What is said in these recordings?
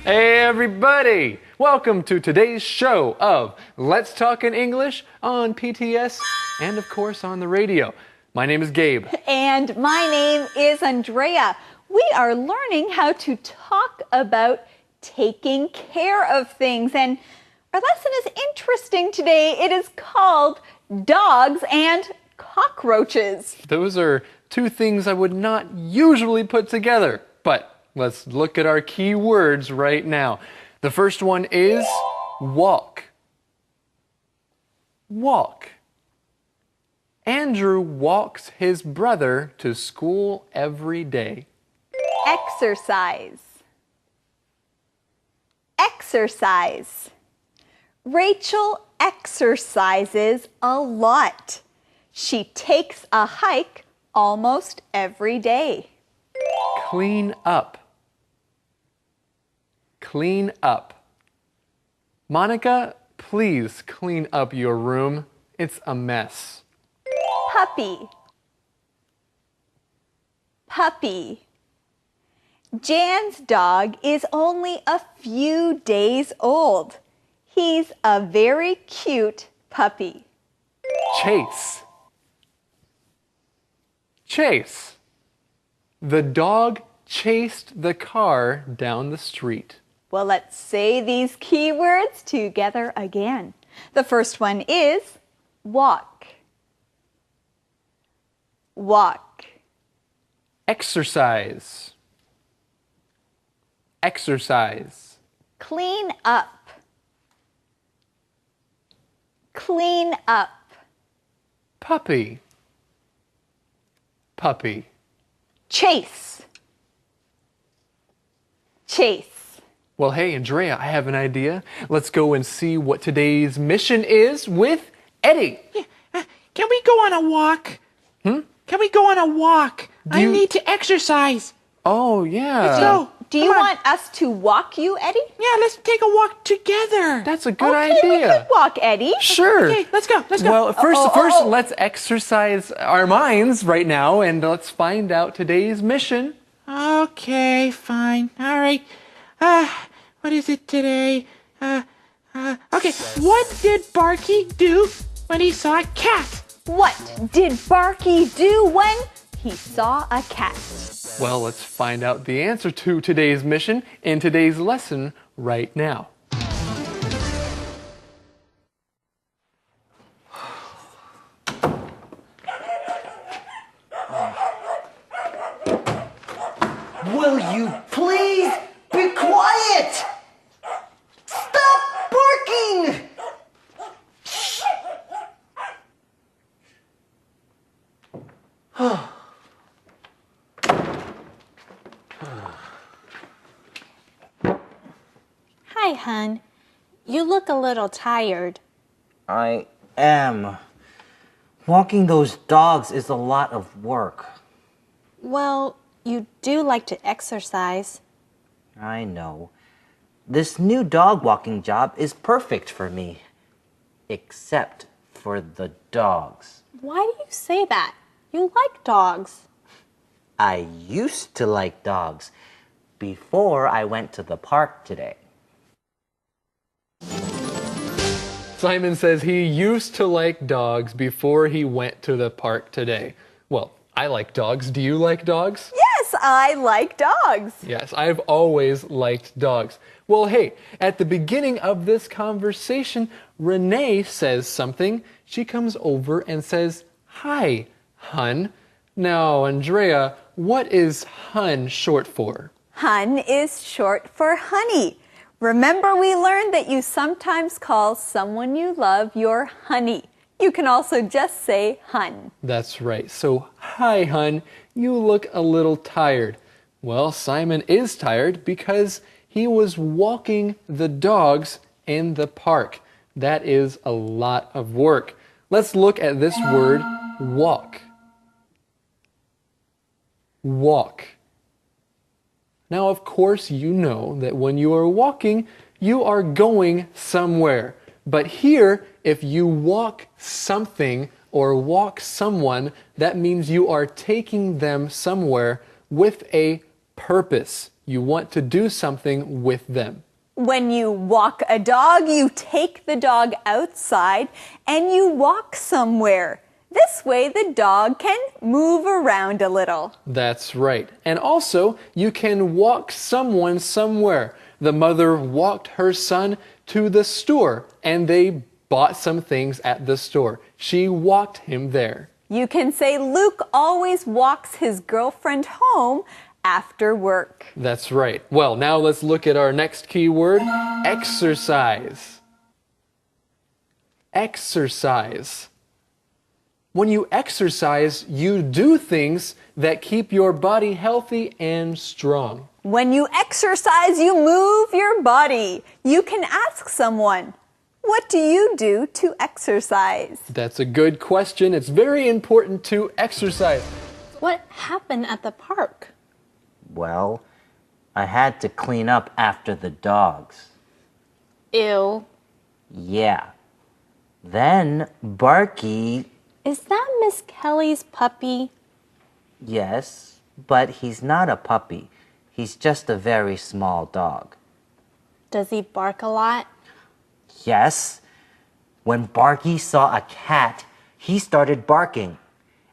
Hey everybody! Welcome to today's show of Let's Talk in English on PTS and of course on the radio. My name is Gabe. And my name is Andrea. We are learning how to talk about taking care of things. And our lesson is interesting today. It is called Dogs and Cockroaches. Those are two things I would not usually put together, but let's look at our key words right now. The first one is walk. Walk. Andrew walks his brother to school every day. Exercise. Exercise. Rachel exercises a lot. She takes a hike almost every day. Clean up. Clean up. Monica, please clean up your room. It's a mess. Puppy. Puppy. Jan's dog is only a few days old. He's a very cute puppy. Chase. Chase. The dog chased the car down the street. Well, let's say these key words together again. The first one is walk. Walk. Exercise. Exercise. Clean up. Clean up. Puppy. Puppy. Chase. Chase. Well, hey, Andrea, I have an idea. Let's go and see what today's mission is with Eddie. Yeah, can we go on a walk? Can we go on a walk? I need to exercise. Oh, yeah. Let's go. Do you want us to walk you, Eddie? Yeah, let's take a walk together. That's a good Okay, we idea. could walk, Eddie. Sure. Okay, let's go. Let's go. Well, first, let's exercise our minds right now, and let's find out today's mission. Okay, fine. All right. What is it today? Okay. What did Barky do when he saw a cat? What did Barky do when he saw a cat? Well, let's find out the answer to today's mission in today's lesson right now. Will you please be quiet? Stop barking! Hi, hun. You look a little tired. I am. Walking those dogs is a lot of work. Well, you do like to exercise. I know. This new dog walking job is perfect for me. Except for the dogs. Why do you say that? You like dogs. I used to like dogs before I went to the park today. Simon says he used to like dogs before he went to the park today. Well, I like dogs. Do you like dogs? Yes, I like dogs. Yes, I've always liked dogs. Well, hey, at the beginning of this conversation, Renee says something. She comes over and says, "Hi, hun." Now, Andrea, what is hun short for? Hun is short for honey. Remember, we learned that you sometimes call someone you love your honey. You can also just say hun. That's right. So, hi, hun, you look a little tired. Well, Simon is tired because he was walking the dogs in the park. That is a lot of work. Let's look at this word, walk. Walk. Now, of course, you know that when you are walking, you are going somewhere. But here, if you walk something or walk someone, that means you are taking them somewhere with a purpose. You want to do something with them. When you walk a dog, you take the dog outside and you walk somewhere. This way the dog can move around a little. That's right. And also, you can walk someone somewhere. The mother walked her son to the store and they bought some things at the store. She walked him there. You can say Luke always walks his girlfriend home after work. That's right. Well, now let's look at our next key word, exercise. Exercise. When you exercise, you do things that keep your body healthy and strong. When you exercise, you move your body. You can ask someone, what do you do to exercise? That's a good question. It's very important to exercise. What happened at the park? Well, I had to clean up after the dogs. Ew. Yeah. Then Barky, Is that Miss Kelly's puppy? yes, but he's not a puppy. He's just a very small dog. Does he bark a lot? Yes. When Barky saw a cat, he started barking.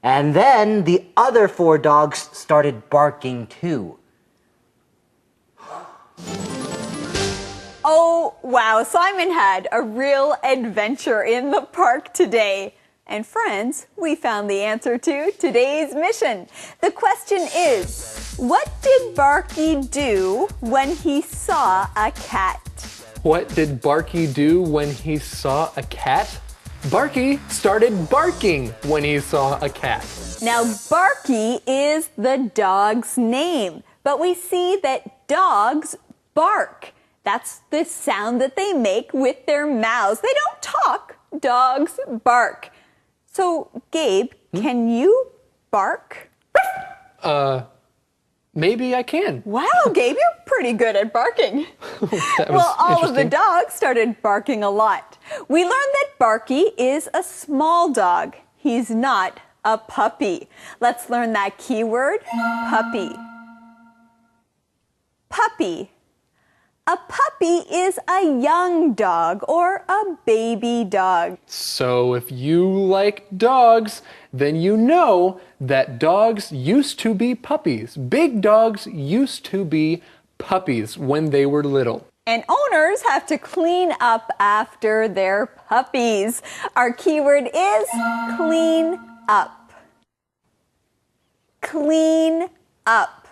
And then the other 4 dogs started barking too. Oh, wow, Simon had a real adventure in the park today. And friends, we found the answer to today's mission. The question is, what did Barky do when he saw a cat? What did Barky do when he saw a cat? Barky started barking when he saw a cat. Now, Barky is the dog's name, but we see that dogs bark. That's the sound that they make with their mouths. They don't talk, dogs bark. So, Gabe, can you bark? Maybe I can. Wow, Gabe, you're pretty good at barking. That was Well, all of the interesting. dogs started barking a lot. We learned that Barky is a small dog. He's not a puppy. Let's learn that keyword, puppy. Puppy. A puppy is a young dog or a baby dog. So if you like dogs, then you know that dogs used to be puppies. Big dogs used to be puppies when they were little. And owners have to clean up after their puppies. Our keyword is clean up. Clean up.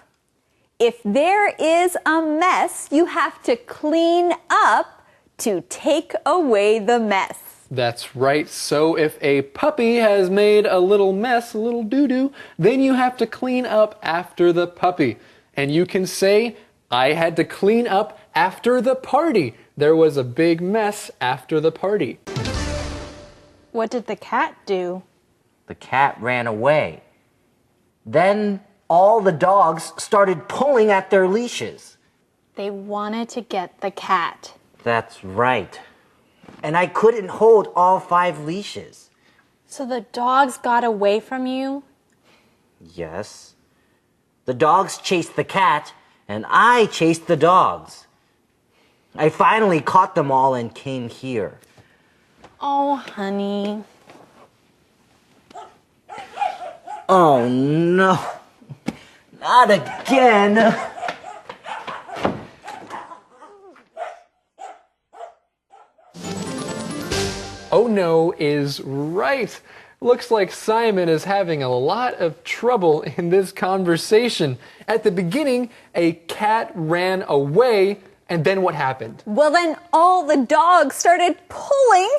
If there is a mess, you have to clean up to take away the mess. That's right. So if a puppy has made a little mess, a little doo-doo, then you have to clean up after the puppy. And you can say, I had to clean up after the party. There was a big mess after the party. What did the cat do? The cat ran away. Then all the dogs started pulling at their leashes. They wanted to get the cat. That's right. And I couldn't hold all 5 leashes. So the dogs got away from you? Yes. The dogs chased the cat, and I chased the dogs. I finally caught them all and came here. Oh, honey. Oh no. Not again. Oh no is right. Looks like Simon is having a lot of trouble in this conversation. At the beginning, a cat ran away, and then what happened? Well, then all the dogs started pulling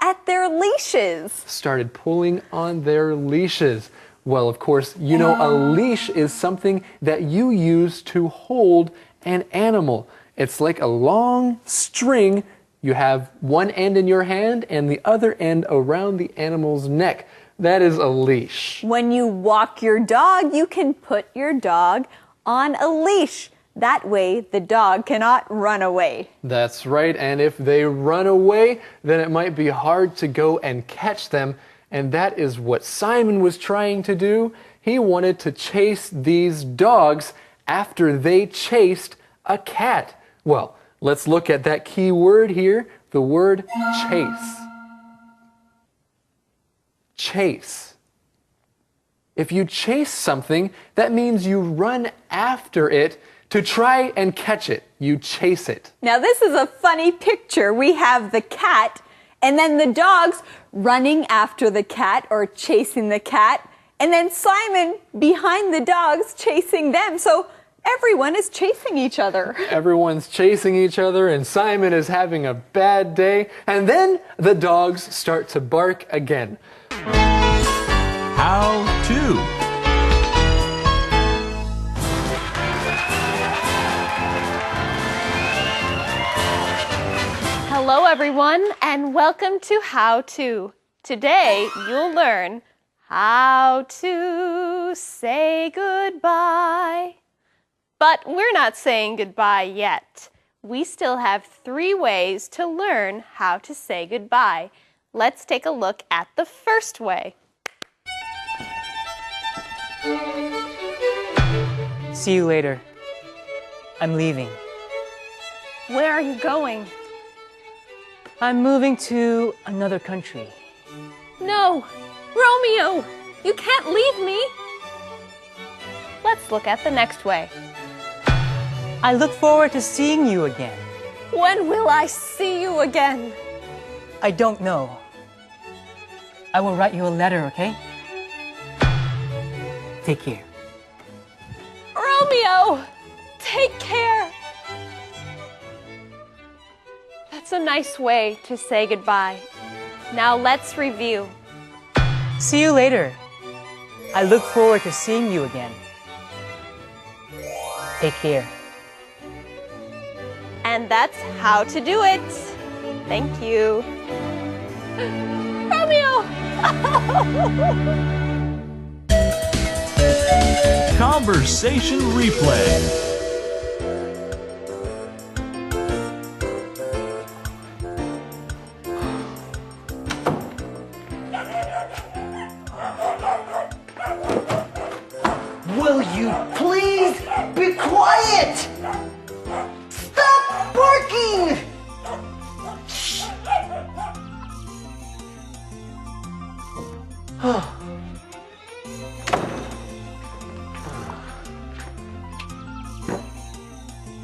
at their leashes. Started pulling on their leashes. Well, of course, you know a leash is something that you use to hold an animal. It's like a long string. You have one end in your hand and the other end around the animal's neck. That is a leash. When you walk your dog, you can put your dog on a leash. That way, the dog cannot run away. That's right, and if they run away, then it might be hard to go and catch them, and that is what Simon was trying to do. He wanted to chase these dogs after they chased a cat. Well, let's look at that key word here, the word chase. Chase. If you chase something, that means you run after it to try and catch it. You chase it. Now this is a funny picture. We have the cat and then the dogs running after the cat or chasing the cat, and then Simon behind the dogs chasing them. So everyone is chasing each other. Everyone's chasing each other and Simon is having a bad day, and then the dogs start to bark again. How to. Hello everyone and welcome to How To. Today you'll learn how to say goodbye. But we're not saying goodbye yet. We still have 3 ways to learn how to say goodbye. Let's take a look at the first way. See you later. I'm leaving. Where are you going? I'm moving to another country. No, Romeo, you can't leave me. Let's look at the next way. I look forward to seeing you again. When will I see you again? I don't know. I will write you a letter, okay? Take care. Romeo, take care. That's a nice way to say goodbye. Now let's review. See you later. I look forward to seeing you again. Take care. And that's how to do it. Thank you. Romeo! Conversation replay. Will you please be quiet? Stop barking!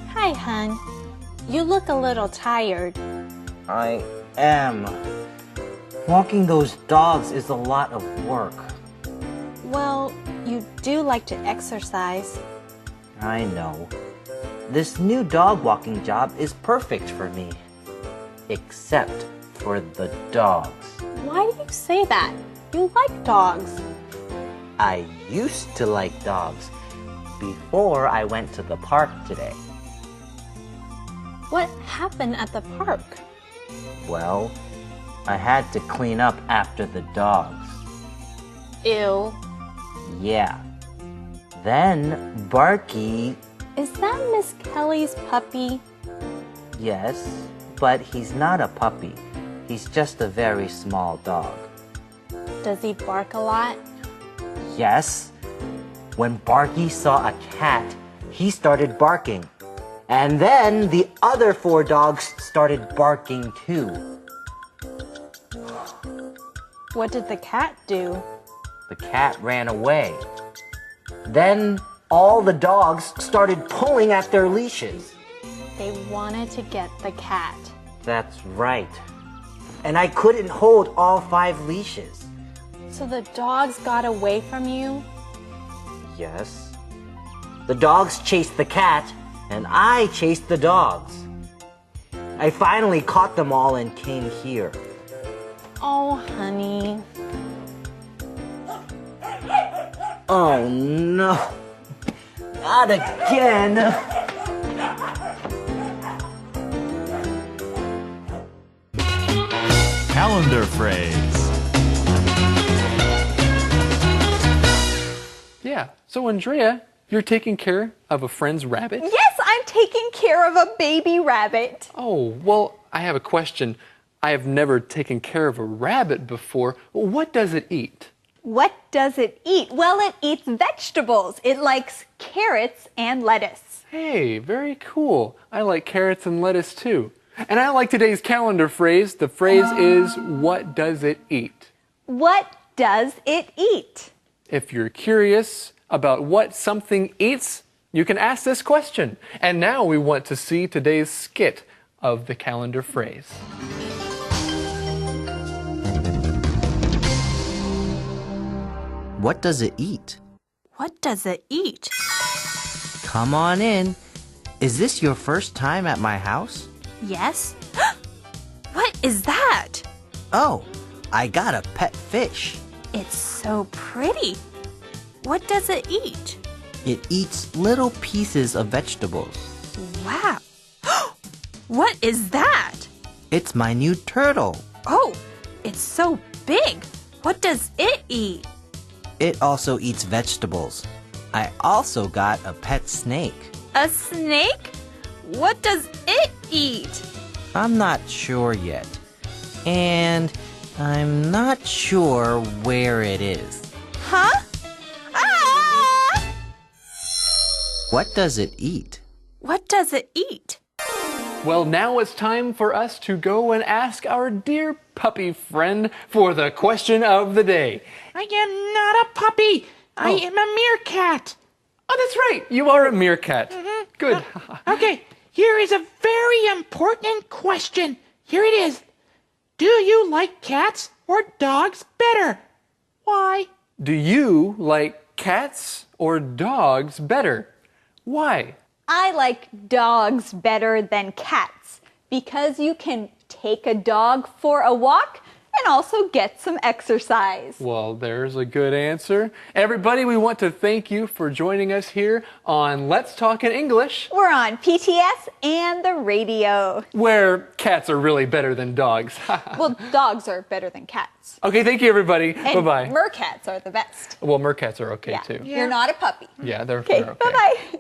Hi, hon. You look a little tired. I am. Walking those dogs is a lot of work. Well, you do like to exercise. I know. This new dog walking job is perfect for me. Except for the dogs. Why do you say that? You like dogs. I used to like dogs before I went to the park today. What happened at the park? Well, I had to clean up after the dogs. Ew. Yeah. Then Barky, Is that Miss Kelly's puppy? yes, but he's not a puppy. He's just a very small dog. Does he bark a lot? Yes. When Barky saw a cat, he started barking. And then the other 4 dogs started barking too. What did the cat do? The cat ran away. Then all the dogs started pulling at their leashes. They wanted to get the cat. That's right. And I couldn't hold all 5 leashes. So the dogs got away from you? Yes. The dogs chased the cat, and I chased the dogs. I finally caught them all and came here. Oh, honey. Oh no. Not again. Calendar phrase. Yeah, so Andrea, you're taking care of a friend's rabbit? Yes, I'm taking care of a baby rabbit. Oh, well, I have a question. I have never taken care of a rabbit before. What does it eat? What does it eat? Well, it eats vegetables. It likes carrots and lettuce. Hey, very cool. I like carrots and lettuce too. And I like today's calendar phrase. The phrase is, what does it eat? What does it eat? If you're curious about what something eats, you can ask this question. And now we want to see today's skit of the calendar phrase. What does it eat? What does it eat? Come on in. Is this your first time at my house? Yes? What is that? Oh, I got a pet fish. It's so pretty. What does it eat? It eats little pieces of vegetables. Wow. What is that? It's my new turtle. Oh, it's so big. What does it eat? It also eats vegetables. I also got a pet snake. A snake? What does it eat? I'm not sure yet. And I'm not sure where it is. Huh? Ah! What does it eat? What does it eat? Well, now it's time for us to go and ask our dear puppy friend for the question of the day. I am not a puppy. I Oh. am a meerkat. Oh, that's right. You are a meerkat. Good. Okay, here is a very important question. Here it is. Do you like cats or dogs better? Why? Do you like cats or dogs better? Why? I like dogs better than cats because you can take a dog for a walk and also get some exercise. Well, there's a good answer. Everybody, we want to thank you for joining us here on Let's Talk in English, We're on PTS and the radio. where cats are really better than dogs. Well, dogs are better than cats. Okay, thank you, everybody. And Bye-bye. meerkats are the best. Well, meerkats are okay, Yeah. too. You're not a puppy. Yeah, they're Okay, they're okay. bye-bye.